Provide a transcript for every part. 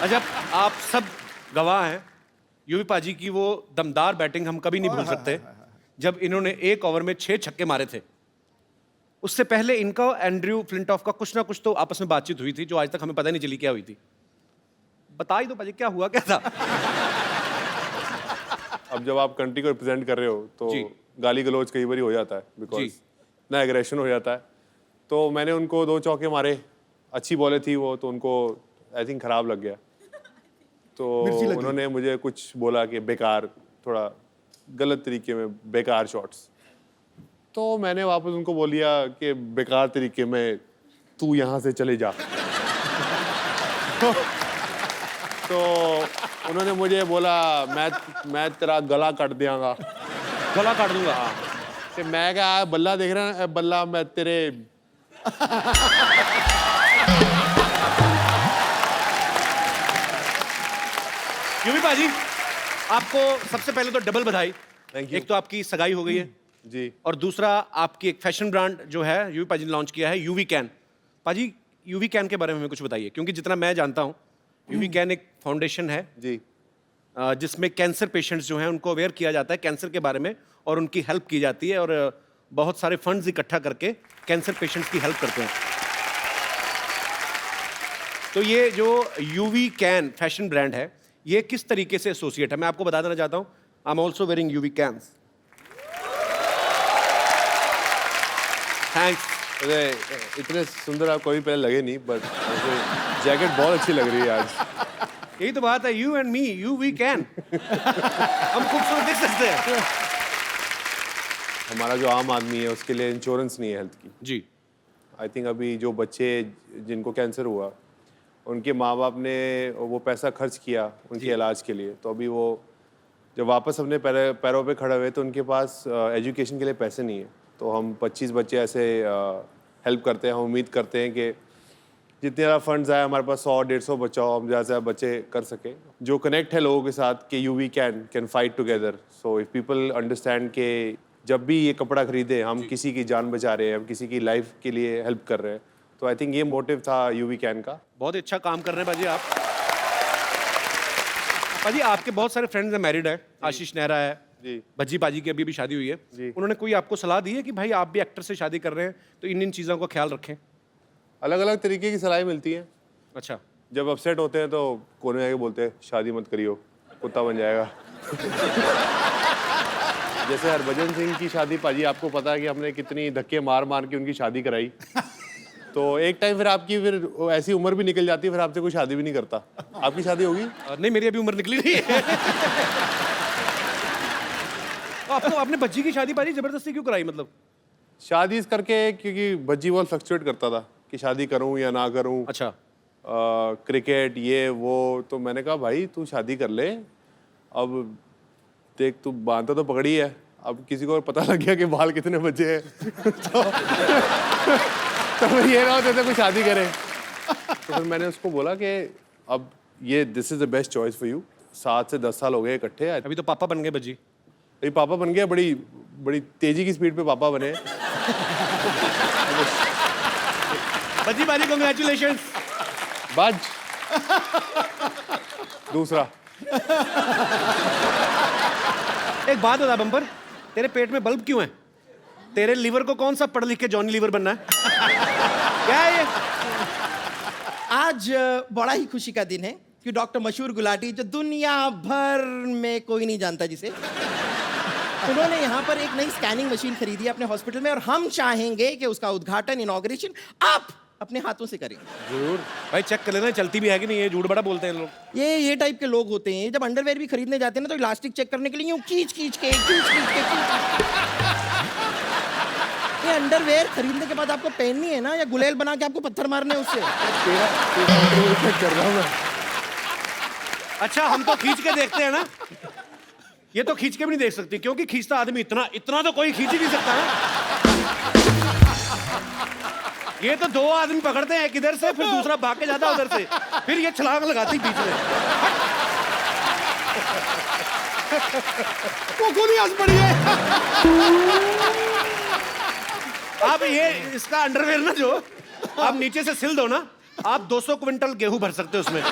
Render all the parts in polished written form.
अच्छा, आप सब गवाह हैं यूवी पाजी की वो दमदार बैटिंग हम कभी नहीं भूल सकते जब इन्होंने एक ओवर में 6 छक्के मारे थे। उससे पहले इनका एंड्रयू फ्लिंटॉफ का कुछ ना कुछ तो आपस में बातचीत हुई थी जो आज तक हमें पता नहीं चली क्या हुई थी। बता ही दो पाजी क्या हुआ क्या था। अब जब आप कंट्री को रिप्रेजेंट कर रहे हो तो गाली गलौज कई बार हो जाता है, बिकॉज ना एग्रेशन हो जाता है। तो मैंने उनको 2 चौके मारे, अच्छी बॉलें थी वो, तो उनको आई थिंक खराब लग गया। तो उन्होंने मुझे कुछ बोला कि बेकार, थोड़ा गलत तरीके में बेकार शॉट्स। तो मैंने वापस उनको बोल दिया कि बेकार तरीके में तू यहाँ से चले जा। तो उन्होंने मुझे बोला मैं तेरा गला काट दियांगा। गला काट दूंगा। कि मैं क्या बल्ला देख रहा है, बल्ला मैं तेरे यूवी पाजी आपको सबसे पहले तो डबल बधाई। Thank you. एक तो आपकी सगाई हो गई है जी, और दूसरा आपकी एक फैशन ब्रांड जो है यूवी पाजी ने लॉन्च किया है, यूवी कैन। पाजी यूवी कैन के बारे में हमें कुछ बताइए, क्योंकि जितना मैं जानता हूँ यूवी कैन एक फाउंडेशन है जी, जिसमें कैंसर पेशेंट्स जो हैं उनको अवेयर किया जाता है कैंसर के बारे में और उनकी हेल्प की जाती है और बहुत सारे फंड्स इकट्ठा करके कैंसर पेशेंट्स की हेल्प करते हैं। तो ये जो यूवी कैन फैशन ब्रांड है ये किस तरीके से एसोसिएट है, मैं आपको बता देना चाहता हूँ। I am also wearing UV cans. Thanks. अरे इतने सुंदर आप कभी पहले लगे नहीं, बट जैकेट बहुत अच्छी लग रही है आज। यही तो बात है, you and me, you we can. हम खूबसूरत दिख सकते हैं। हमारा जो आम आदमी है उसके लिए इंश्योरेंस नहीं है हेल्थ की। जी। आई थिंक अभी जो बच्चे जिनको कैंसर हुआ उनके माँ बाप ने वो पैसा खर्च किया उनके इलाज के लिए, तो अभी वो जब वापस अपने पैरों पे खड़े हुए तो उनके पास एजुकेशन के लिए पैसे नहीं है। तो हम 25 बच्चे ऐसे हेल्प करते हैं। हम उम्मीद करते हैं कि जितने ज़्यादा फंड्स आए हमारे पास 100-150 बच्चा हो, हम ज़्यादा से ज़्यादा बच्चे कर सकें। जो कनेक्ट है लोगों के साथ कि UV can fight together. So if people understand कि जब भी ये कपड़ा खरीदे हम किसी की जान बचा रहे हैं, हम किसी की लाइफ के लिए हेल्प कर रहे हैं। तो आई थिंक ये मोटिव था यूवी कैन का। बहुत अच्छा काम कर रहे हैं पाजी आप। पाजी आपके बहुत सारे फ्रेंड्स हैं, मैरिड है, आशीष नेहरा है जी, भज्जी पाजी की अभी भी शादी हुई है जी। उन्होंने कोई आपको सलाह दी है कि भाई आप भी एक्टर से शादी कर रहे हैं तो इन चीज़ों का ख्याल रखें? अलग अलग तरीके की सलाह मिलती है। अच्छा। जब अपसेट होते हैं तो कोने में आके बोलते हैं शादी मत करियो, कुत्ता बन जाएगा। जैसे हरभजन सिंह की शादी पाजी आपको पता है कि हमने कितनी धक्के मार मार के उनकी शादी कराई। तो एक टाइम फिर आपकी ऐसी उम्र भी निकल जाती है, फिर आपसे कोई शादी भी नहीं करता। आपकी शादी होगी? नहीं, मेरी अभी उम्र निकली नहीं है। तो आपको आपने बच्ची की शादी पाजी जबरदस्ती क्यों कराई, मतलब? शादी इस करके क्योंकि भज्जी बॉल फ्लक्चुएट करता था कि शादी करूं या ना करूं। अच्छा। क्रिकेट ये वो, तो मैंने कहा भाई तू शादी कर ले, अब देख तू बांधता तो पकड़ी है, अब किसी को पता लग गया कि बाल कितने बचे हैं तो फिर ये ना होते थे कोई शादी करे। तो फिर मैंने उसको बोला कि अब ये this is the best choice for you. 7 से 10 साल हो गए इकट्ठे। अभी तो पापा बन गए भज्जी। अभी पापा बन गया, बड़ी बड़ी तेजी की स्पीड पे पापा बने। भज्जी पाजी कांग्रेचुलेशंस। बाज दूसरा। एक बात बता बम्पर, तेरे पेट में बल्ब क्यों है? तेरे लीवर को कौन सा पढ़ लिख के जॉनी लीवर बनना है? क्या है ये? आज बड़ा ही खुशी का दिन है कि डॉक्टर मशहूर गुलाटी, जो दुनिया भर में कोई नहीं जानता जिसे, उन्होंने यहाँ पर एक नई स्कैनिंग मशीन खरीदी है अपने हॉस्पिटल में और हम चाहेंगे कि उसका उद्घाटन, इनॉग्रेशन आप अपने हाथों से करें। जरूर भाई, चेक कर लेना चलती भी है कि नहीं। ये झूठ बड़ा बोलते हैं लोग। ये टाइप के लोग होते हैं, जब अंडरवेयर भी खरीदने जाते हैं ना तो इलास्टिक चेक करने के लिए यूं खींच के ये अंडरवेयर खरीदने के बाद आपको पहननी है ना, या गुलेल बना के आपको पत्थर मारने हैं उससे? कर रहा हूँ मैं। अच्छा, हम तो खींच के देखते हैं ना, ये तो खींच के भी नहीं देख सकती क्योंकि खींचता आदमी इतना तो कोई खींच ही नहीं सकता ना। ये तो 2 आदमी पकड़ते हैं, एक इधर से फिर दूसरा भाग के जाता उधर से, फिर ये छलांग लगाती बीच में। वो गोली हंस पड़ी है। आप ये इसका अंडरवेयर ना जो आप नीचे से सिल दो ना, आप 200 क्विंटल गेहूं भर सकते हो उसमें।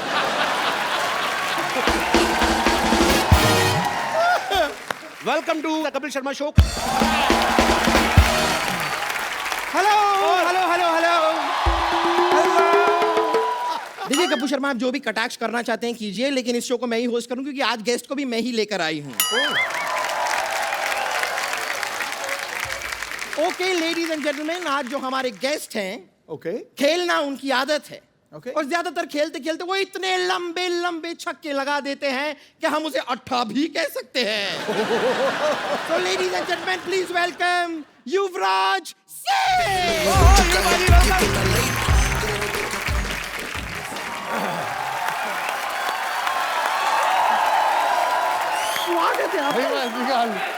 Welcome to the Kapil Sharma show. Hello hello hello hello. देखिए कपूर शर्मा, आप जो भी कटाक्ष करना चाहते हैं कीजिए, लेकिन इस शो को मैं ही होस्ट करूं क्योंकि आज गेस्ट को भी मैं ही लेकर आई हूं। ओके लेडीज एंड जेंटलमैन, आज जो हमारे गेस्ट हैं, ओके खेलना उनकी आदत है। Okay. और ज्यादातर खेलते खेलते वो इतने लंबे लंबे छक्के लगा देते हैं कि हम उसे अट्ठा भी कह सकते हैं। तो ladies and gentleman, please welcome Yuvraj Singh. स्वागत है आपका।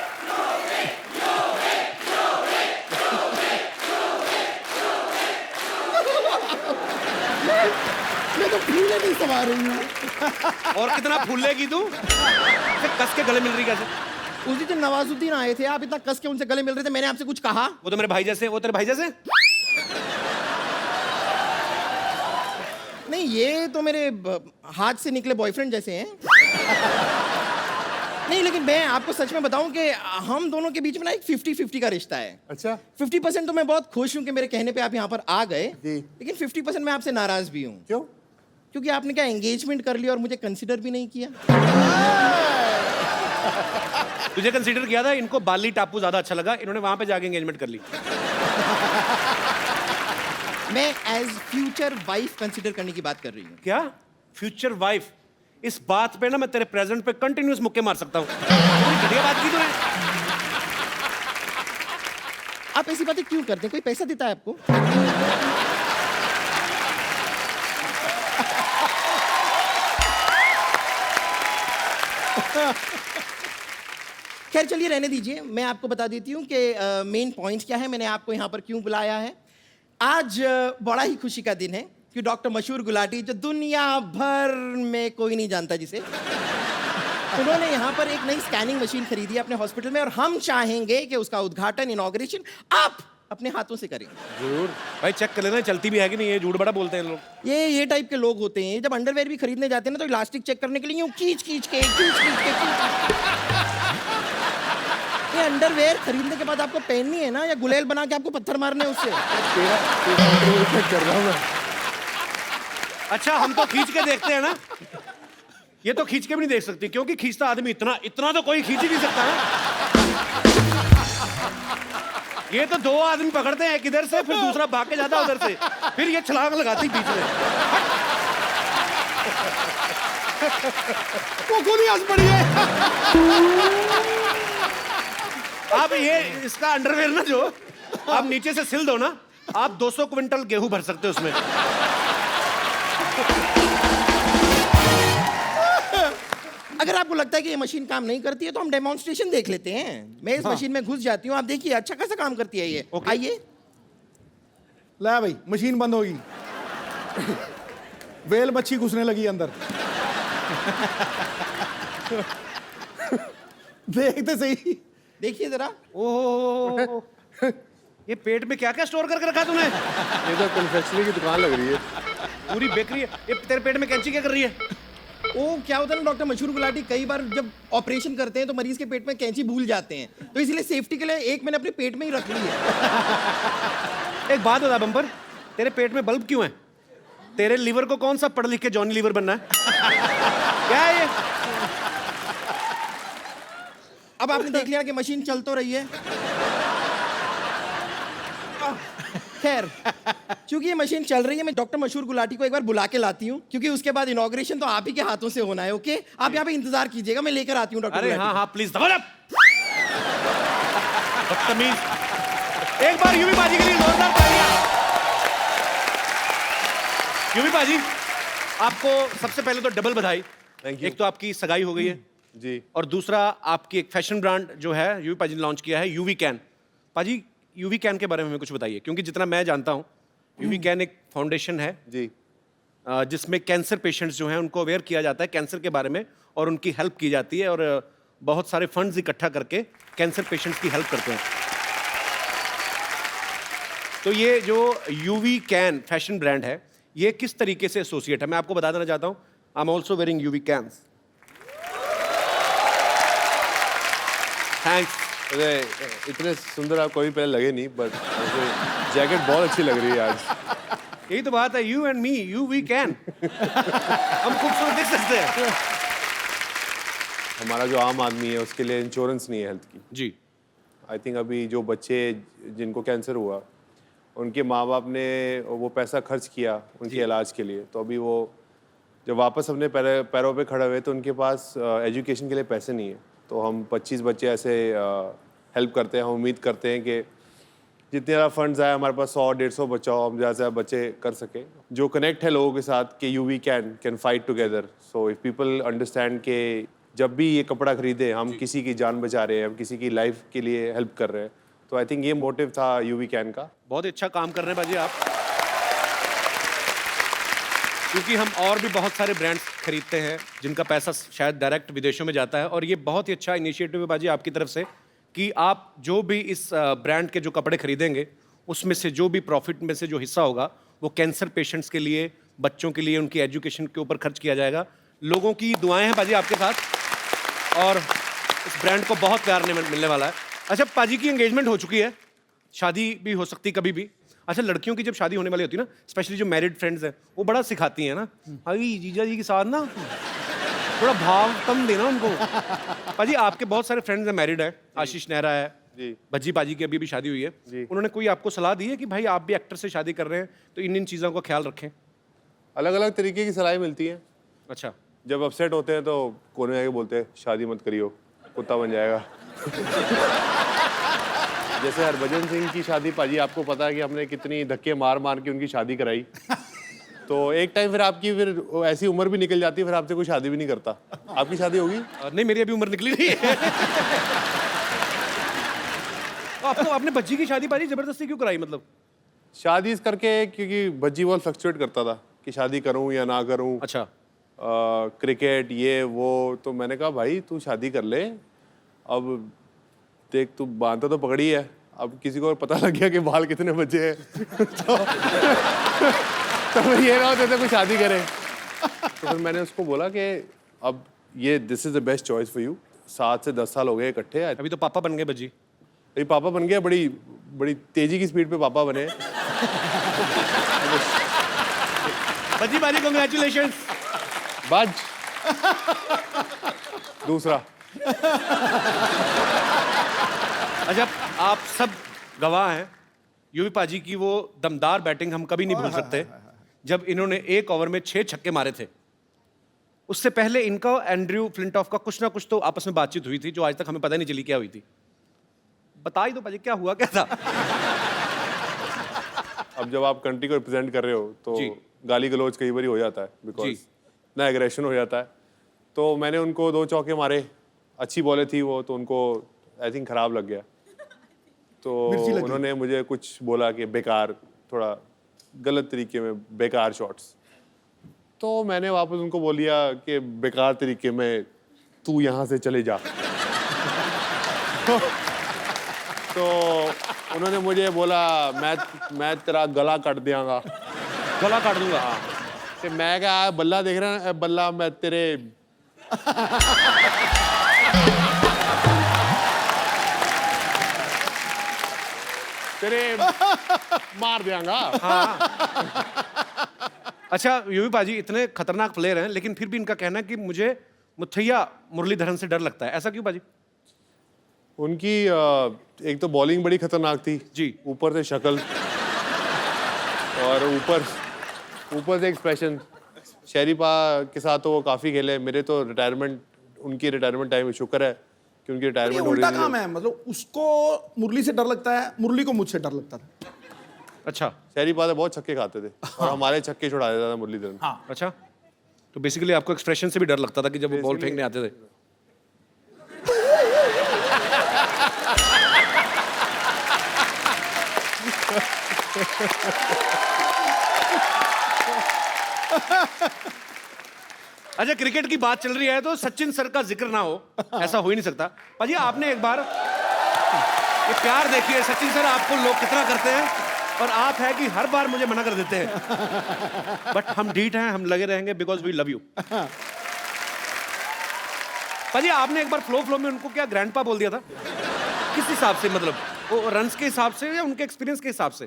मैं तो फूले नहीं समा रही हूँ। और कितना फूलेगी तू? फिर कस के गले मिल रही कैसे? उस दिन नवाजुद्दीन आए थे, आप इतना कस के उनसे गले मिल रहे थे, मैंने आपसे कुछ कहा? वो तो मेरे भाई जैसे, वो तेरे भाई जैसे? नहीं, ये तो मेरे हाथ से निकले बॉयफ्रेंड जैसे हैं। नहीं, लेकिन मैं आपको सच में बताऊं कि हम दोनों के बीच में ना एक 50-50 का रिश्ता है। अच्छा 50% तो मैं बहुत खुश हूं कि मेरे कहने पे आप यहाँ पर आ गए, जी। लेकिन 50% मैं आपसे नाराज भी हूँ। क्यों? क्योंकि आपने क्या एंगेजमेंट कर लिया और मुझे कंसिडर भी नहीं किया। तुझे कंसीडर किया था, इनको बाली टापू ज्यादा अच्छा लगा, इन्होंने वहां पे जाके एंगेजमेंट कर ली। मैं एज फ्यूचर वाइफ कंसिडर करने की बात कर रही हूँ। क्या फ्यूचर वाइफ? इस बात पे ना मैं तेरे प्रेजेंट पे कंटिन्यूस मुक्के मार सकता हूँ। घटिया बात की तूने। आप ऐसी बातें क्यों करते हैं? कोई पैसा देता है आपको? खैर चलिए रहने दीजिए, मैं आपको बता देती हूँ कि मेन पॉइंट क्या है, मैंने आपको यहाँ पर क्यों बुलाया है। आज बड़ा ही खुशी का दिन है कि डॉक्टर मशहूर गुलाटी, जो दुनिया भर में कोई नहीं जानता जिसे, उन्होंने यहाँ पर एक नई स्कैनिंग मशीन खरीदी है अपने हॉस्पिटल में, और हम चाहेंगे कि उसका उद्घाटन, इनॉग्रेशन आप अपने हाथों से करें। जरूर भाई, चेक कर लेना चलती भी है कि नहीं। ये झूठ बड़ा बोलते हैं लोग। ये टाइप के लोग होते हैं, जब अंडरवेयर भी खरीदने जाते हैं ना तो इलास्टिक चेक करने के लिए यूं खींच खींच के ये अंडरवेयर खरीदने के बाद आपको पहननी है ना, या गुलेल बना के आपको पत्थर मारने हैं उससे? कर रहा हूँ मैं। अच्छा, हम तो खींच के देखते हैं ना, ये तो खींच के भी नहीं देख सकती, क्योंकि खींचता आदमी इतना इतना तो कोई खींच ही नहीं सकता ना। ये तो दो आदमी पकड़ते हैं, एक इधर से फिर दूसरा भाग के जाता उधर से, फिर ये छलांग लगाती बीच में। वो खुद ही हंस पड़ी है। आप ये इसका अंडरवेयर ना, जो आप नीचे से सिल दो ना, आप 200 क्विंटल गेहूं भर सकते हो उसमें। अगर आपको लगता है कि ये मशीन काम नहीं करती है तो हम डेमोन्स्ट्रेशन देख लेते हैं। मैं इस मशीन में घुस जाती हूँ, आप देखिए अच्छा खासा काम करती है ये। Okay. आइए। ला भाई, मशीन बंद होगी। वेल मच्छी घुसने लगी अंदर। देखते सही। देखिए जरा। ओह, ये पेट में क्या क्या स्टोर करके रखा तूने? ये तो कन्फेक्शनरी की दुकान लग रही है। पूरी बेकरी है। ये तेरे पेट में कैंची क्या कर रही है? ओ क्या होता है ना डॉक्टर मशहूर गुलाटी, कई बार जब ऑपरेशन करते हैं तो मरीज के पेट में कैंची भूल जाते हैं, तो इसलिए सेफ्टी के लिए एक मैंने अपने पेट में ही रख ली है। एक बात बता बम्पर, तेरे पेट में बल्ब क्यों है? तेरे लीवर को कौन सा पढ़ लिख के जॉनी लीवर बनना है? क्या है ये? अब आपने देख लिया कि मशीन चल तो रही है। खैर, क्योंकि ये मशीन चल रही है, मैं डॉक्टर मशहूर गुलाटी को एक बार बुला के लाती हूँ, क्योंकि उसके बाद इनॉग्रेशन तो आप ही के हाथों से होना है। ओके, आप यहाँ पे इंतजार कीजिएगा, मैं लेकर आती हूँ डॉक्टर अरे गुलाटी। हाँ हाँ प्लीज दबा दब। बदतमीज। एक बार यूवी बाजी के लिए जोरदार तालियां। यूवी बाजी, आपको सबसे पहले तो डबल बधाई। Thank you. एक तो आपकी सगाई हो गई है, जी। और दूसरा आपकी एक फैशन ब्रांड जो है यूवी पाजी ने लॉन्च किया है, यूवी कैन। पाजी, यूवी कैन के बारे में हमें कुछ बताइए, क्योंकि जितना मैं जानता हूँ यूवी कैन एक फाउंडेशन है जी। जिसमें कैंसर पेशेंट्स जो हैं उनको अवेयर किया जाता है कैंसर के बारे में, और उनकी हेल्प की जाती है, और बहुत सारे फंड्स इकट्ठा करके कैंसर पेशेंट्स की हेल्प करते हैं। तो ये जो यूवी कैन फैशन ब्रांड है, ये किस तरीके से एसोसिएट है? मैं आपको बता देना चाहता हूँ, I am also wearing UV cans. Thanks. अरे इतने सुंदर आप कोई पहले लगे नहीं, बट जैकेट बहुत अच्छी लग रही है आज। यही तो बात है, you and me, you we can. हम खूबसूरत दिख सकते हैं। हमारा जो आम आदमी है उसके लिए इंश्योरेंस नहीं है हेल्थ की। जी। आई थिंक अभी जो बच्चे जिनको कैंसर हुआ, उनके माँ बाप ने वो पैसा खर्च किया उनके इलाज के लिए, तो अभी वो जब वापस अपने पैरों पे खड़े हुए तो उनके पास एजुकेशन के लिए पैसे नहीं है। तो हम 25 बच्चे ऐसे हेल्प करते हैं। हम उम्मीद करते हैं कि जितने ज़्यादा फंड्स आए हमारे पास 100-150 बच्चा हो, हम ज़्यादा से ज़्यादा बच्चे कर सके। जो कनेक्ट है लोगों के साथ कि you we can fight together. So if people understand कि जब भी ये कपड़ा खरीदे हम किसी की जान बचा रहे हैं, हम किसी की लाइफ के लिए हेल्प कर रहे हैं। तो आई थिंक ये मोटिव था यू वी कैन का। बहुत अच्छा काम कर रहे हैं बाजी आप, क्योंकि हम और भी बहुत सारे ब्रांड्स खरीदते हैं जिनका पैसा शायद डायरेक्ट विदेशों में जाता है, और ये बहुत ही अच्छा इनिशिएटिव है बाजी आपकी तरफ से कि आप जो भी इस ब्रांड के जो कपड़े खरीदेंगे उसमें से जो भी प्रॉफिट में से जो हिस्सा होगा वो कैंसर पेशेंट्स के लिए, बच्चों के लिए, उनकी एजुकेशन के ऊपर खर्च किया जाएगा। लोगों की दुआएं हैं बाजी आपके साथ, और इस ब्रांड को बहुत प्यार मिलने वाला है। अच्छा, पाजी की एंगेजमेंट हो चुकी है, शादी भी हो सकती कभी भी। अच्छा, लड़कियों की जब शादी होने वाली होती है ना, स्पेशली जो मैरिड फ्रेंड्स हैं, वो बड़ा सिखाती हैं ना, भाई जीजा जी के साथ ना थोड़ा भाव कम देना उनको। पाजी आपके बहुत सारे फ्रेंड्स हैं, मैरिड है, आशीष नेहरा है जी, भज्जी पाजी की अभी भी शादी हुई है जी। उन्होंने कोई आपको सलाह दी है कि भाई आप भी एक्टर से शादी कर रहे हैं तो इन चीज़ों का ख्याल रखें? अलग अलग तरीके की सलाह मिलती है। अच्छा। जब अपसेट होते हैं तो कोने में आके बोलते हैं शादी मत करियो, कुत्ता बन जाएगा। जैसे हरभजन सिंह की शादी, पाजी आपको पता है कि हमने कितनी धक्के मार मार के उनकी शादी कराई। तो एक टाइम फिर आपकी ऐसी उम्र भी निकल जाती है, फिर आपसे कोई शादी भी नहीं करता। आपकी शादी होगी? नहीं, मेरी अभी उम्र निकली नहीं है। तो आपने बच्ची की शादी पाजी जबरदस्ती क्यों कराई? मतलब शादी इस करके क्योंकि भज्जी बहुत फ्लक्चुएट करता था कि शादी करूं या ना करूं। अच्छा। क्रिकेट ये वो, तो मैंने कहा भाई तू शादी कर ले, अब देख तू बांधा तो पकड़ी है, अब किसी को पता लग गया कि बाल कितने बचे हैं तो फिर ये ना होते थे कोई शादी करे। तो फिर मैंने उसको बोला कि अब ये this is the best choice for you. 7 से 10 साल हो गए इकट्ठे। अभी तो पापा बन गए बज्जी। अभी पापा बन गया, बड़ी बड़ी तेजी की स्पीड पे पापा बने। बज्जी पाजी कांग्रेचुलेशंस। बाज दूसरा। अच्छा, आप सब गवाह हैं, यूवी पाजी की वो दमदार बैटिंग हम कभी नहीं भूल सकते, जब इन्होंने एक ओवर में 6 छक्के मारे थे। उससे पहले इनका एंड्रयू फ्लिंटॉफ का कुछ ना कुछ तो आपस में बातचीत हुई थी जो आज तक हमें पता नहीं चली क्या हुई थी। बता ही दो पाजी, क्या हुआ क्या था? अब जब आप कंट्री को रिप्रेजेंट कर रहे हो तो जी। गाली गलौज कई बार हो जाता है, बिकॉज जी। इतना एग्रेशन हो जाता है। तो मैंने उनको 2 चौके मारे, अच्छी बॉलें थी वो, तो उनको आई थिंक खराब लग गया। तो मिर्ची लगी। उन्होंने मुझे कुछ बोला कि बेकार, थोड़ा गलत तरीके में बेकार शॉट्स। तो मैंने वापस उनको बोल दिया कि बेकार तरीके में तू यहाँ से चले जा। तो उन्होंने मुझे बोला मैं तेरा गला काट दियांगा। गला काट दूंगा। ते मैं क्या बल्ला देख रहा है, बल्ला मैं तेरे तेरे मार दियांगा। अच्छा, यूवी पाजी इतने खतरनाक प्लेयर हैं, लेकिन फिर भी इनका कहना है कि मुझे मुथैया मुरलीधरन से डर लगता है। ऐसा क्यों पाजी? उनकी एक तो बॉलिंग बड़ी खतरनाक थी जी। ऊपर से शक्ल, और ऊपर से एक्सप्रेशन। शरीफा के साथ तो वो काफ़ी खेले। मेरे तो रिटायरमेंट, उनकी रिटायरमेंट टाइम शुक्र है कि उनकी ये रिटायरमेंट हो उल्टा रही काम है, मतलब उसको मुरली से डर लगता है, मुरली को मुझसे डर लगता था। अच्छा। शरीफा तो बहुत छक्के खाते थे और हमारे छक्के छुड़ा देता था मुरलीधरन। हाँ। अच्छा, तो बेसिकली आपको एक्सप्रेशन से भी डर लगता था कि जब वो बॉल फेंकने आते थे? अच्छा, क्रिकेट की बात चल रही है तो सचिन सर का जिक्र ना हो, ऐसा हो ही नहीं सकता। पाजी आपने एक बार ये प्यार देखिए, सचिन सर आपको लोग कितना करते हैं, और आप है कि हर बार मुझे मना कर देते हैं। बट हम ढीठ हैं, हम लगे रहेंगे बिकॉज वी लव यू। पाजी आपने एक बार फ्लो में उनको क्या ग्रैंडपा बोल दिया था? किस हिसाब से, मतलब वो रन्स के हिसाब से या उनके एक्सपीरियंस के हिसाब से?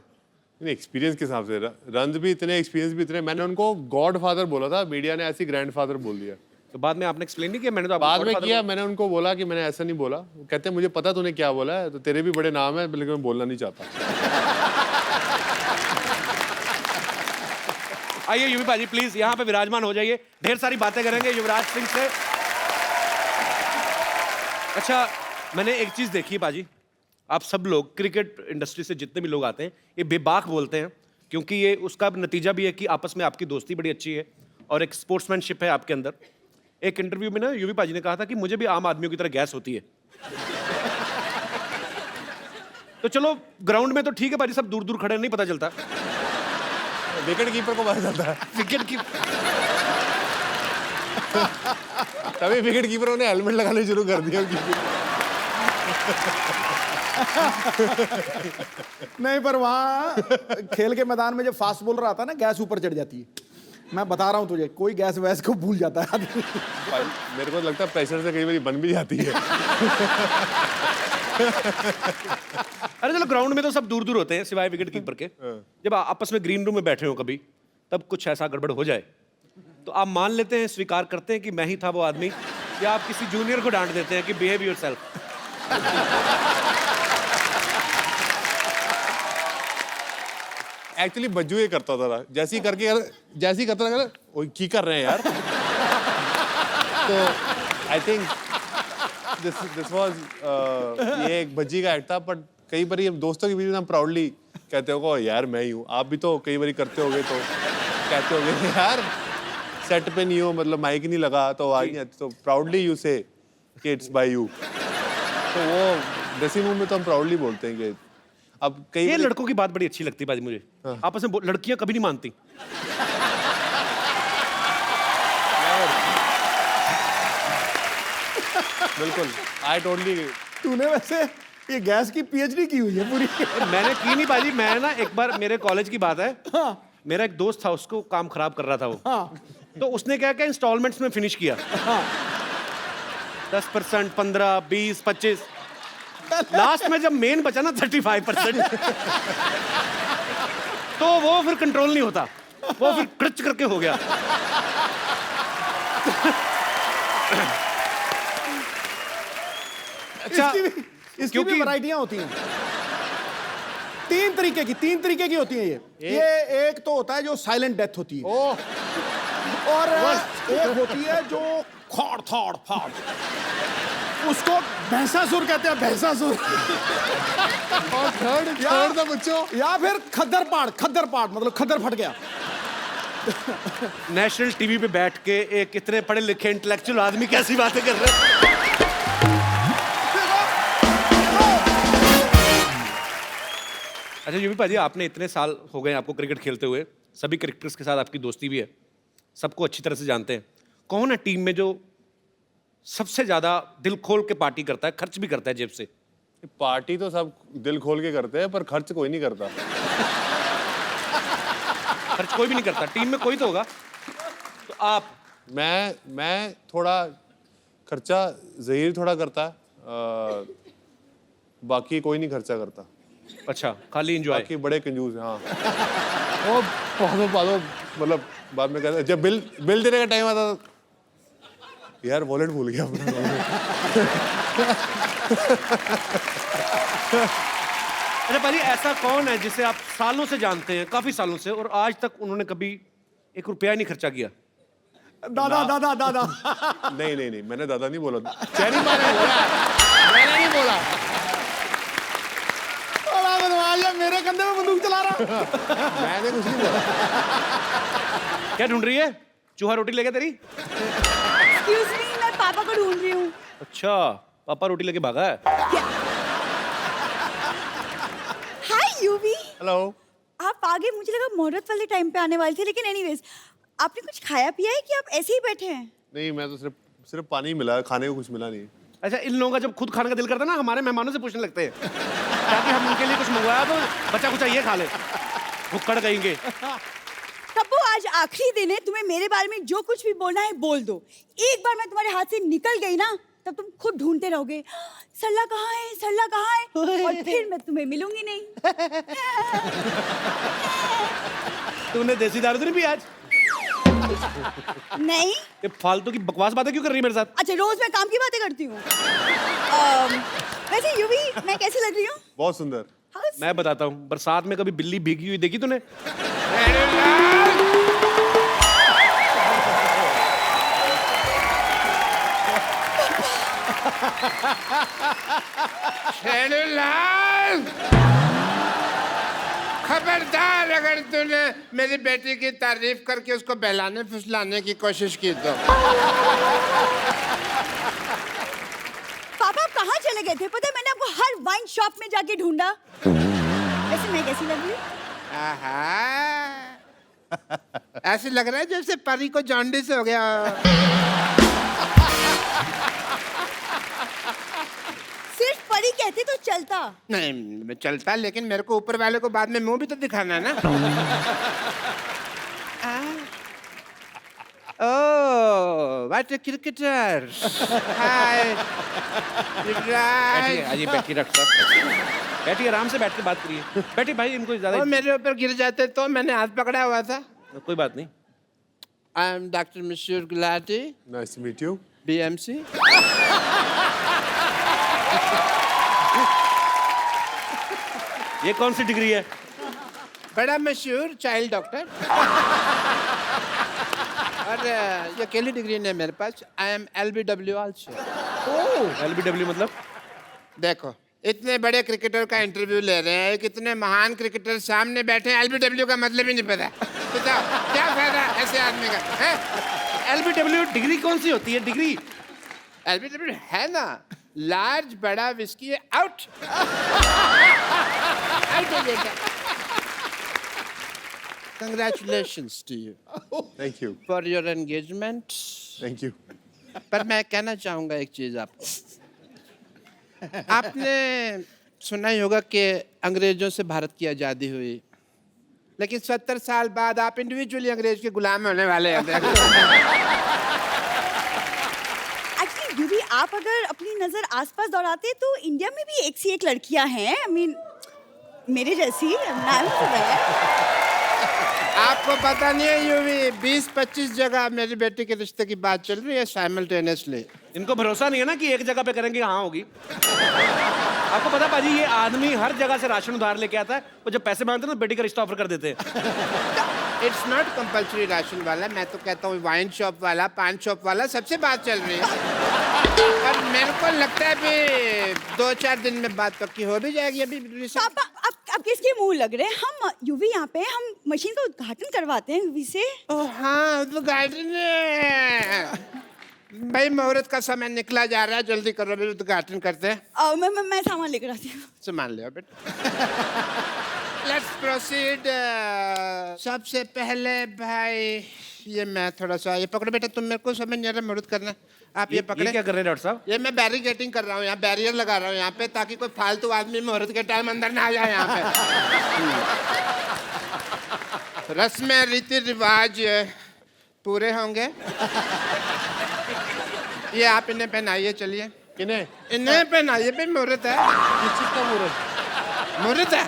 नहीं, एक्सपीरियंस के हिसाब से रन भी इतने, एक्सपीरियंस भी इतने। मैंने उनको गॉड फादर बोला था, मीडिया ने ऐसी ग्रैंडफादर बोल दिया। तो बाद में आपने एक्सप्लेन नहीं किया? मैंने तो आपको बाद में godfather किया, मैंने उनको बोला कि मैंने ऐसा नहीं बोला। वो कहते हैं मुझे पता तूने क्या बोला है, तो तेरे भी बड़े नाम है, लेकिन मैं बोलना नहीं चाहता। आइए यूवी पाजी प्लीज यहाँ पे विराजमान हो जाइए, ढेर सारी बातें करेंगे युवराज सिंह से। अच्छा, मैंने एक चीज देखी है पाजी, आप सब लोग क्रिकेट इंडस्ट्री से जितने भी लोग आते हैं ये बेबाक बोलते हैं, क्योंकि ये उसका नतीजा भी है कि आपस में आपकी दोस्ती बड़ी अच्छी है और एक स्पोर्ट्समैनशिप है आपके अंदर। एक इंटरव्यू में ना यूवी पाजी ने कहा था कि मुझे भी आम आदमियों की तरह गैस होती है। तो चलो ग्राउंड में तो ठीक है पाजी, सब दूर दूर खड़े नहीं पता चलता। विकेट कीपर को पता चलता है। विकेट की तभी विकेट कीपरों ने हेलमेट लगाने शुरू कर दिया। नहीं, पर वहाँ खेल के मैदान में जब फास्ट बॉलर आता है ना, गैस ऊपर चढ़ जाती है। मैं बता रहा हूँ तुझे, कोई गैस वैस को भूल जाता है आदमी। मेरे को लगता है प्रेशर से कई बार बन भी जाती है। अरे चलो ग्राउंड में तो सब दूर दूर होते हैं सिवाय विकेट कीपर के। जब आपस में ग्रीन रूम में बैठे हो कभी, तब कुछ ऐसा गड़बड़ हो जाए तो आप मान लेते हैं, स्वीकार करते हैं कि मैं ही था वो आदमी, या आप किसी जूनियर को डांट देते हैं कि बिहेव योरसेल्फ? एक्चुअली बज्जू ये करता था, जैसे ही करता था, वो की कर रहे हैं यार। तो आई थिंक दिस वाज ये एक भज्जी का एक्ट था, बट कई बार दोस्तों के बीच में हम प्राउडली कहते हो यार मैं ही हूँ। आप भी तो कई बार करते होगे, तो कहते होगे यार सेट पे नहीं हो, मतलब माइक नहीं लगा तो आवाज नहीं आती, तो प्राउडली यू से कि इट्स बाय यू। तो वो ड्रेसिंग रूम में तो हम प्राउडली बोलते हैं कि अब कई ये लड़कों की बात बड़ी अच्छी लगती है बाजी मुझे। आपस में लड़कियां कभी नहीं मानती। बिल्कुल, आई टोटली। तूने वैसे ये गैस की पीएचडी की हुई है पूरी। मैंने की नहीं बाजी, मैं ना एक बार, मेरे कॉलेज की बात है, मेरा एक दोस्त था, उसको काम खराब कर रहा था वो, तो उसने क्या क्या इंस्टॉलमेंट्स में फिनिश किया। 10%, 15, 20, 25, लास्ट में जब मेन बचा ना 35%, तो वो फिर कंट्रोल नहीं होता, वो फिर क्रच करके हो गया। अच्छा, इसकी भी वैरायटियां होती हैं। तीन तरीके की होती हैं ये एक तो होता है जो साइलेंट डेथ होती है, और एक होती है जो खाड़ थाड़ फाड़, उसको भैंसासुर कहते हैं, भैंसासुर। और थर्ड था बच्चों, या फिर खद्दर पाड़, मतलब खद्दर फट गया। नेशनल टीवी पे बैठ के एक इतने पढ़े लिखे इंटेलेक्चुअल आदमी कैसी बातें कर रहे हैं। अच्छा यूवी पाजी, आपने इतने साल हो गए आपको क्रिकेट खेलते हुए, सभी क्रिकेटर्स के साथ आपकी दोस्ती भी है, सबको अच्छी तरह से जानते हैं। कौन है टीम में जो सबसे ज्यादा दिल खोल के पार्टी करता है, खर्च भी करता है जेब से? पार्टी तो सब दिल खोल के करते हैं, पर खर्च कोई नहीं करता। खर्च कोई भी नहीं करता, टीम में कोई तो होगा। तो आप? मैं थोड़ा खर्चा, ज़हीर थोड़ा करता है, बाकी कोई नहीं खर्चा करता। अच्छा, खाली एंजॉय? बाकी बड़े कंजूस हैं। हाँ, वो पादो मतलब बाद में कहते, जब बिल देने का टाइम आता था, यार वॉलेट भूल गया अपना। अच्छा पाजी, ऐसा कौन है जिसे आप सालों से जानते हैं, काफी सालों से, और आज तक उन्होंने कभी एक रुपया नहीं खर्चा किया? दादा। नहीं, मैंने दादा नहीं बोला, चैनी मारे बोला, मैंने नहीं बोला। मेरे कंधे में बंदूक चला रहा। मैंने कुछ नहीं बोला। क्या ढूंढ रही है? चूहा रोटी लेके तेरी? Excuse me, मैं पापा को ढूंढ रही हूँ। अच्छा, पापा रोटी लेके भागा है? हाय यूवी। हेलो। आप आगे, मुझे लगा मुहूर्त वाले टाइम पे आने वाले थे, लेकिन एनीवेज आपने कुछ खाया पिया है कि आप ऐसे ही बैठे हैं? नहीं, मैं तो सिर्फ पानी मिला, खाने को कुछ मिला नहीं। अच्छा, इन लोगों का जब खुद खाने का दिल करता है ना, हमारे मेहमानों से पूछने लगते हैं ताकि हम उनके लिए कुछ मंगवाया तो बच्चा कुछ ये खा ले, भुक्कड़ कहेंगे। तब्बू, आज आखिरी दिन है, तुम्हें मेरे बारे में जो कुछ भी बोलना है बोल दो। एक बार मैं तुम्हारे हाथ से निकल गई ना, तब तुम खुद ढूंढते रहोगे, सरला कहाँ है, सरला कहाँ है, और फिर मैं तुम्हें मिलूंगी नहीं। तूने देसी दारू तो नहीं पी आज? नहीं। ये फालतू की बकवास बातें क्यों कर रही है मेरे साथ? अच्छा, रोज मैं काम की बातें करती हूँ। वैसे यूवी, मैं कैसी लग रही हूँ? बहुत सुंदर। मैं बताता हूँ, बरसात में कभी बिल्ली भीगी हुई देखी तूने? शेरूलाल, खबरदार अगर तूने मेरी बेटी की तारीफ करके उसको बहलाने फुसलाने की कोशिश की तो। पापा आप कहाँ चले गए थे? पता है मैंने आपको हर वाइन शॉप में जाके ढूंढा। वैसे मैं कैसी लग रही हूँ? आहा, ऐसे लग रहा है जैसे परी को जॉन्डिस हो गया। सिर्फ परी कहते तो चलता। नहीं, मैं चलता, लेकिन मेरे को ऊपर वाले को बाद में मुंह भी तो दिखाना है ना। ओह, व्हाट अ क्रिकेटर। हाय। बैठिए, आइए बैठिए डॉक्टर साहब। बैठिए, आराम से बैठ के बात करिए। बैठिए भाई, इनको वो ज्यादा मेरे ऊपर गिर जाते तो मैंने हाथ पकड़ा हुआ था। कोई बात नहीं। आई am doctor Mashoor Gulati, nice to meet you. BMC। ये कौन सी डिग्री है? बड़ा मशहूर चाइल्ड डॉक्टर। और ये अकेली डिग्री नहीं है मेरे पास। I am LBW also. LBW मतलब? देखो, इतने बड़े क्रिकेटर का इंटरव्यू ले रहे हैं, कितने महान क्रिकेटर सामने बैठे हैं, LBW का मतलब ही नहीं पता। बताओ क्या फायदा ऐसे आदमी का है? LBW डिग्री कौन सी होती है? डिग्री LBW है ना, लार्ज बड़ा whisky out. Congratulations to you thank you. for your engagement. Thank you. पर मैं कहना चाहूंगा एक चीज आपको। आपने सुना ही होगा कि अंग्रेजों से भारत की आज़ादी हुई, लेकिन 70 साल बाद आप इंडिविजुअली अंग्रेज के गुलाम होने वाले हैं। एक्चुअली यूवी, आप अगर अपनी नजर आसपास दौड़ाते तो इंडिया में भी एक सी एक लड़कियां हैं। आई मीन मेरे जैसी। नाम तो है। आपको पता नहीं है यूवी, 20-25 जगह मेरी बेटी के रिश्ते की बात चल रही है साइमल्टेनियसली। इनको भरोसा नहीं है ना कि एक जगह पे करेंगे हाँ होगी। आपको पता पाजी, ये आदमी हर जगह से राशन उधार लेके आता है, वो जब पैसे मांगते हैं तो बेटी का रिश्ता ऑफर कर देते हैं। इट्स नॉट कंपल्सरी राशन वाला, मैं तो कहता हूँ वाइन शॉप वाला, पान शॉप वाला, सबसे बात चल रही है। और मेरे को लगता है अभी 2-4 दिन में बात पक्की हो भी जाएगी। अभी पापा आप किसके मुंह लग रहे हैं? हम यूवी यहाँ पे हम मशीन का उद्घाटन करवाते हैं यूवी से। ओह हाँ, उद्घाटन है भाई, मुहूर्त का समय निकला जा रहा है, जल्दी करो, अभी उद्घाटन करते हैं। मैं सामान लेकर आती हूँ। सामान ले बेटा। Let's proceed. सबसे पहले भाई ये मैं थोड़ा सा, ये पकड़ो बेटा, तुम मेरे को समझ नहीं आ रहा मुहूर्त करना। आप ये पकड़े। क्या कर रहे हैं डॉक्टर साहब? ये मैं बैरिकेटिंग कर रहा हूँ, यहाँ बैरियर लगा रहा हूँ यहाँ पे, ताकि कोई फालतू आदमी मुहूर्त के टाइम अंदर ना आ जाए यहाँ पे। रस्में रीति रिवाज पूरे होंगे। ये आप इन्हें पहनाइए, चलिए। इन्हें पहनाइए भाई, मुहूर्त है। किस चीज का मुहूर्त? मुहूर्त है।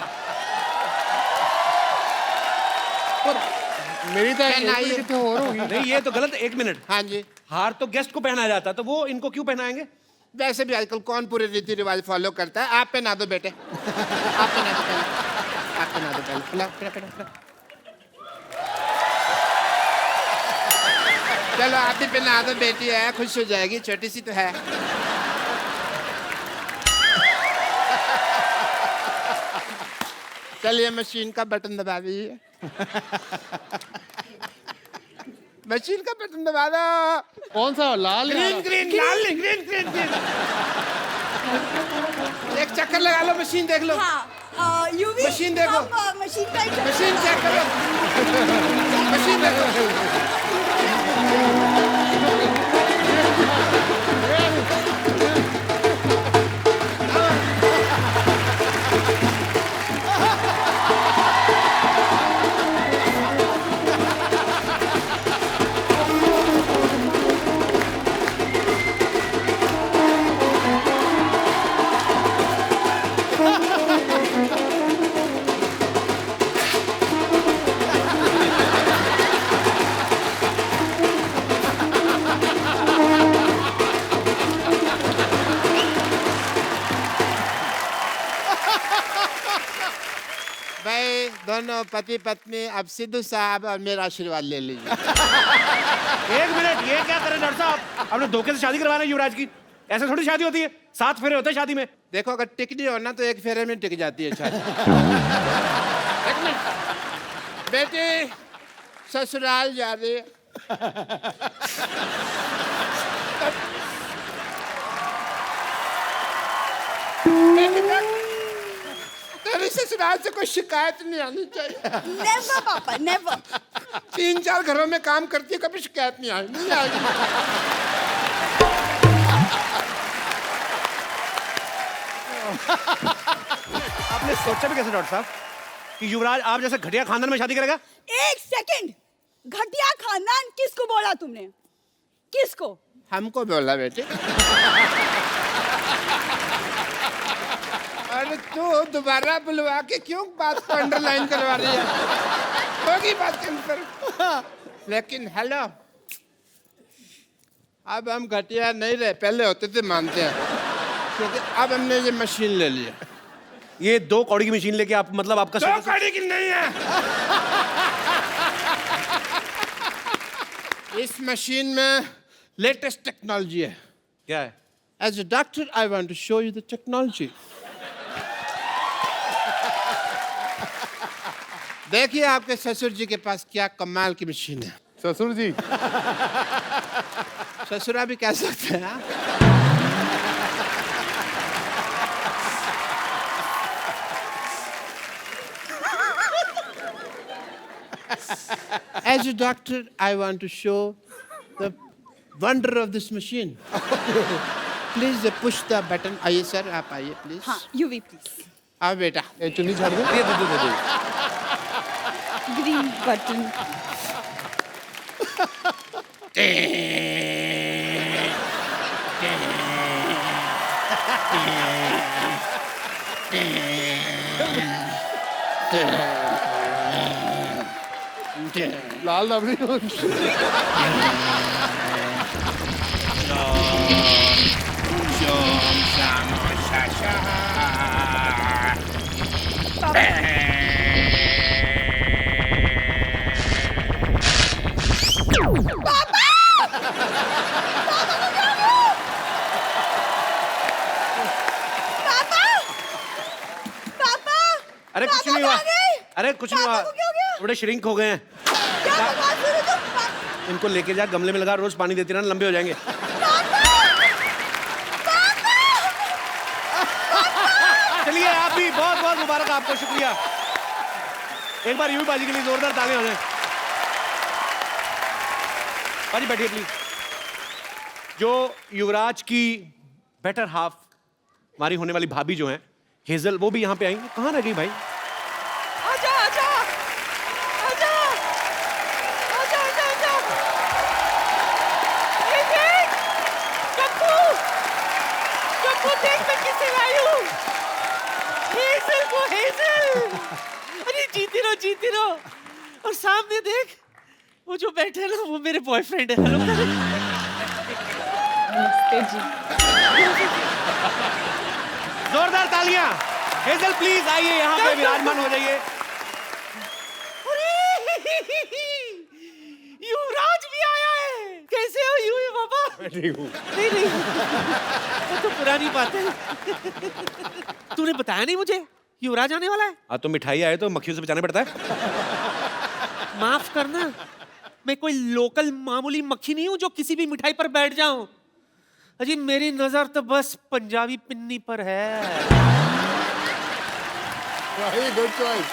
मेरी तो पहनाइए। और होगी। नहीं, ये तो गलत। एक मिनट, हाँ जी, हार तो गेस्ट को पहनाया जाता है, तो वो इनको क्यों पहनाएंगे? वैसे भी आजकल कौन पूरे रीति रिवाज फॉलो करता है। आप पहना दो बेटे, आप पहना दो पहले, आप पहना दो पहले। पिलाओ, पिलाओ। चलो आप भी पहना दो, बेटी है, खुश हो जाएगी, छोटी सी तो है। चलिए मशीन का बटन दबा दीजिए। मशीन का बटन दबा दो। कौन सा? लाल? ग्रीन ग्रीन, लाल नहीं, ग्रीन ग्रीन ग्रीन। एक चक्कर लगा लो, मशीन देख लो। हाँ, यूवी मशीन देखो। मशीन का मशीन चेक करो, मशीन देखो। दोनों पति पत्नी अब सिद्धू साहब और मेरा आशीर्वाद ले लीजिए। एक मिनट, ये क्या करें डॉक्टर साहब? आपने धोखे से शादी करवाना है युवराज की? ऐसे थोड़ी शादी होती है, 7 फेरे होते हैं शादी में। देखो अगर टिकनी हो ना तो एक फेरे में टिक जाती है शादी। एक मिनट। बेटी ससुराल जा रही है। तेरी ससुराल से कोई शिकायत नहीं आनी चाहिए। नेवर पापा, नेवर। 3-4 घरों में काम करती है, कभी शिकायत नहीं आएगी, नहीं आएगी। आपने सोचा भी कैसे डॉक्टर साहब कि युवराज आप जैसे घटिया खानदान में शादी करेगा? एक सेकंड, घटिया खानदान किसको बोला तुमने? किसको? हमको बोला बेटे। अरे तू दोबारा बुलवा के क्यों बात को अंडरलाइन करवा रही है? होगी बात के अंदर। लेकिन हेलो, अब हम घटिया नहीं रहे, पहले होते थे मानते हैं, क्योंकि अब हमने ये मशीन ले लिया। ये 2 कौड़ी की मशीन लेके आप मतलब आपका 2 कौड़ी की नहीं है। इस मशीन में लेटेस्ट टेक्नोलॉजी है। क्या है? As a doctor, I want to show you the technology. देखिए आपके ससुर जी के पास क्या कमाल की मशीन है। ससुर जी, ससुरा भी कह सकते हैं। As a doctor, I want to show the wonder of this machine. Please push the button. आइए सर, आप आइए प्लीज। हाँ, यूवी प्लीज। आओ बेटा। ये चुन्नी झाड़ दो। दे। Green button. लाल रबड़ी। पापा! अरे कुछ नहीं हुआ। पापा कहाँ गए? अरे कुछ नहीं हुआ। पापा को क्या हो गया? थोड़े श्रिंक हो गए हैं। क्या बकवास कर रहे हो तुम? इनको लेके जा, गमले में लगा, रोज पानी देती रहना, लंबे हो जाएंगे। चलिए, आप भी बहुत बहुत मुबारक आपको, शुक्रिया। एक बार यूवी बाजी के लिए जोरदार तालियां हो जाए। बाजी बैठिए प्लीज। जो युवराज की बेटर हाफ, हमारी होने वाली भाभी जो हैं हेजल, वो भी यहाँ पे आई। कहाँ रह गई भाई? आजा आजा आजा आजा आजा आजा। ये देख, कप्पू कप्पू देख मैं किसे लाई हूँ। हेजल को, हेजल। अरे जीती रहो। और सामने देख, वो जो बैठे हैं ना, वो मेरे बॉयफ्रेंड है। हेलो नमस्ते जी। जोरदार तालियां। हेजल प्लीज आइए, यहाँ पे विराजमान हो जाइए। युवराज भी आया है। कैसे हो यूवी बाबा? ठीक हूँ। नहीं वो तो पुरानी बात है। तूने बताया नहीं मुझे युवराज आने वाला है। हाँ, तो मिठाई आए तो मक्खियों से बचाना पड़ता है। माफ करना, मैं कोई लोकल मामूली मक्खी नहीं हूं जो किसी भी मिठाई पर बैठ जाऊं। अजी मेरी नजर तो बस पंजाबी पिन्नी पर है। Good choice,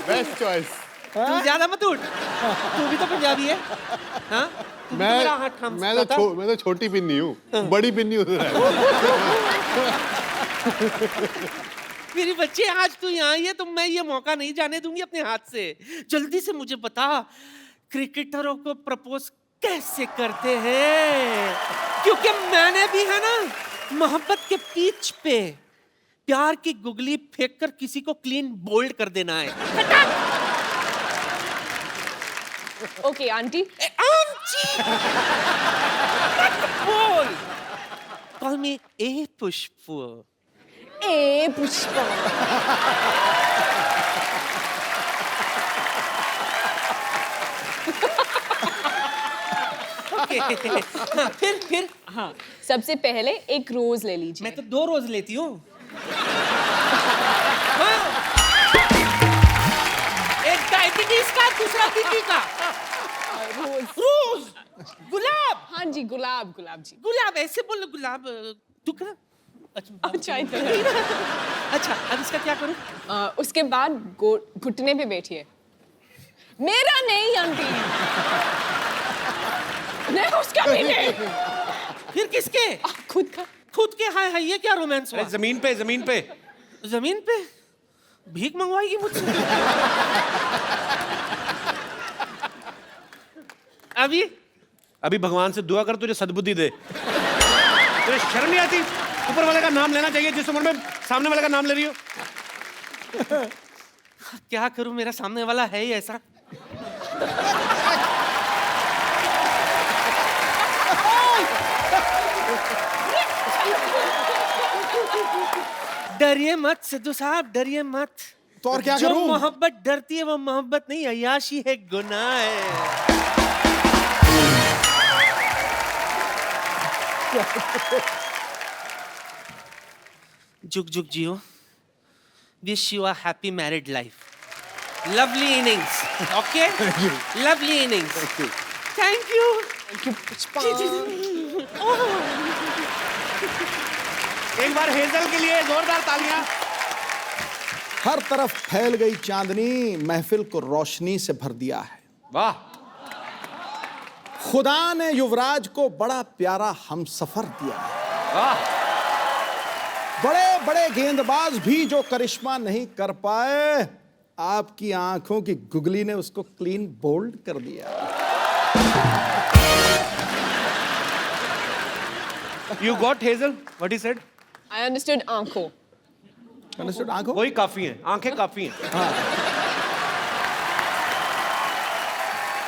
best choice. तू ज्यादा मत उठ, तू भी तो पंजाबी है। हाँ? तू भी तो मेरा हाथ थाम मैं सकता था। तो छोटी पिन्नी हूँ, बड़ी पिन्नी उधर है। मेरी बच्चे, आज तू यहाँ आई है तो मैं ये मौका नहीं जाने दूंगी अपने हाथ से। जल्दी से मुझे बता, क्रिकेटरों को प्रपोज कैसे करते हैं? क्योंकि मैंने भी है ना मोहब्बत के पिच पे प्यार की गुगली फेंक कर किसी को क्लीन बोल्ड कर देना है। Okay aunty. आंटी बोल, कॉल मी ए पुष्प। ए पुष्पा। ओके हाँ, फिर हाँ सबसे पहले एक रोज ले लीजिए। मैं तो 2 रोज लेती हूँ। हाँ। एक डायबिटीज का, दूसरा बीपी का। रोज गुलाब। हाँ जी, गुलाब गुलाब जी। गुलाब ऐसे बोलो, गुलाब टुकड़ा। अच्छा इधर। अच्छा, अब इसका क्या करूं? उसके बाद घुटने पे बैठिए। मेरा नहीं आंटी। नहीं उसका भी नहीं। फिर किसके? खुद का। खुद के। हाय हाय, ये क्या रोमांस हुआ? अरे जमीन पे, जमीन पे। जमीन पे भीख मंगवाएगी मुझसे? अभी भगवान से दुआ कर तुझे सद्बुद्धि दे। तुझे शर्म नहीं आती? ऊपर वाले का नाम लेना चाहिए जिस उम्र में सामने वाले का नाम ले रही हो। क्या करूं, मेरा सामने वाला है ही ऐसा। डरिए मत सिद्धू साहब, डरिए मत। तो और क्या जो करूं? मोहब्बत डरती है वो मोहब्बत नहीं, अय्याशी है, गुनाह है। जुग जुग जियो। Wish you a happy married life. Lovely innings. Okay, lovely innings. Thank you. एक बार हेजल के लिए जोरदार तालियां। हर तरफ फैल गई चांदनी महफिल को रोशनी से भर दिया है। वाह। खुदा ने युवराज को बड़ा प्यारा हमसफर दिया है। वाह। बड़े बड़े गेंदबाज भी जो करिश्मा नहीं कर पाए, आपकी आंखों की गुगली ने उसको क्लीन बोल्ड कर दिया। You got Hazel? What he said? I understood आंखों। अंडरस्टूड? आंखों वही काफी है, आंखें काफी हैं। हाँ